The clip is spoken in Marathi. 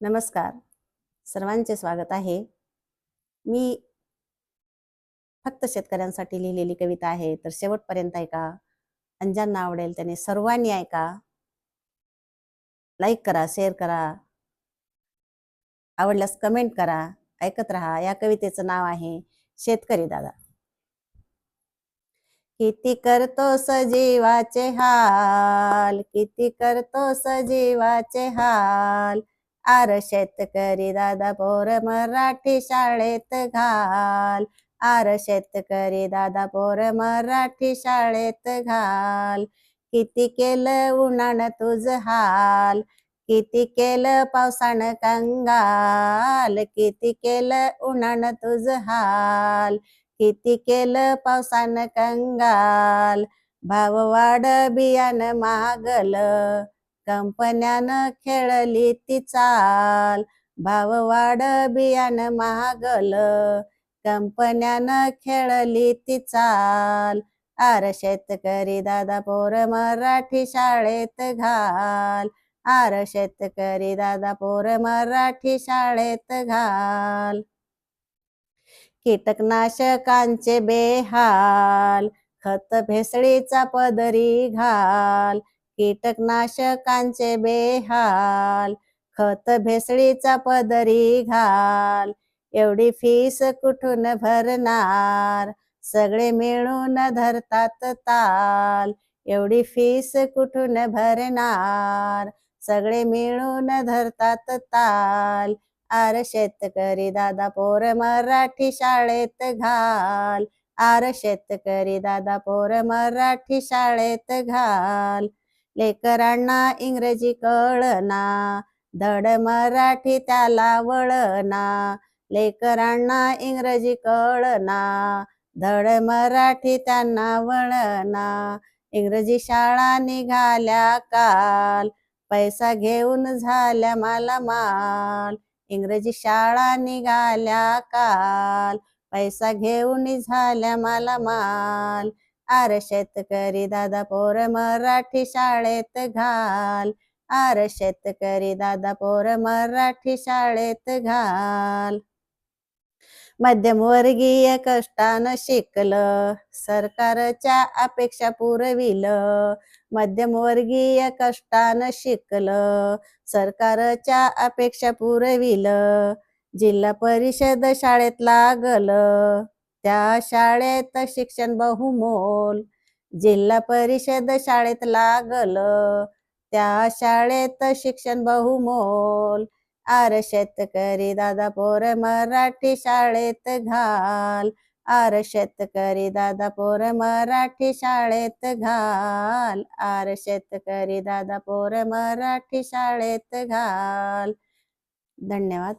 नमस्कार, सर्वांचे स्वागत आहे. मी फक्त शेतकऱ्यांसाठी लिहिलेली कविता आहे, तर शेवटपर्यंत ऐका. आणि ज्यांना आवडेल त्याने सर्वांनी ऐका. लाईक करा, शेअर करा. आवडल्यास कमेंट करा. ऐकत राहा. या कवितेचं नाव आहे शेतकरी दादा. किती करतोस जीवाचे हाल, किती करतोस जीवाचे हाल. आर शेतकरी दादा पोर मराठी शाळेत घाल. आर शेतकरी दादा पोर मराठी शाळेत घाल. किती केलं उन्हानं तुझ हाल, किती केलं पावसानं कंगाल. किती केलं उन्हानं तुझ हाल, किती केलं पावसानं कंगाल. भाव वाढ बियाणं महागलं, कंपन्यानं खेळली ती चाल. भाव वाढ बियाणं महागलं, कंपन्यानं खेळली ती चाल. आर शेतकरी दादा पोर मराठी शाळेत घाल. आर शेतकरी दादा पोर मराठी शाळेत घाल. कीटकनाशकांचे बेहाल, खत भेसळीचा पदरी घाल. कीटकनाशकांचे बेहाल, खत भेसळीचा पदरी घाल. एवढी फीस कुठून भरणार, सगळे मिळून धरतात ताल. एवढी फीस कुठून भरणार, सगळे मिळून धरतात ताल. आर शेतकरी दादा पोर मराठी शाळेत घाल. आर शेतकरी दादा पोर मराठी शाळेत घाल. लेकरांना इंग्रजी कळना, धड मराठी त्याला वळना. लेकरांना इंग्रजी कळना, धड मराठी त्यांना वळना. इंग्रजी शाळा निघाल्या काल, पैसा घेऊन झाल्या मालामाल. इंग्रजी शाळा निघाल्या काल, पैसा घेऊन झाल्या मालामाल. आर शेतकरी दादा पोर मराठी शाळेत घाल. आर शेतकरी दादा पोर मराठी शाळेत घाल. मध्यमवर्गीय कष्टानं शिकलं, सरकारच्या अपेक्षा पुरविलं. मध्यमवर्गीय कष्टानं शिकलं, सरकारच्या अपेक्षा पुरविलं. जिल्हा परिषद शाळेत लागलं, त्या शाळेत शिक्षण बहुमोल. जिल्हा परिषद शाळेत लागलं, त्या शाळेत शिक्षण बहुमोल. आर शेतकरी दादा पोर मराठी शाळेत घाल. आर शेतकरी दादा पोर मराठी शाळेत घाल. आर शेतकरी दादा पोर मराठी शाळेत घाल. धन्यवाद.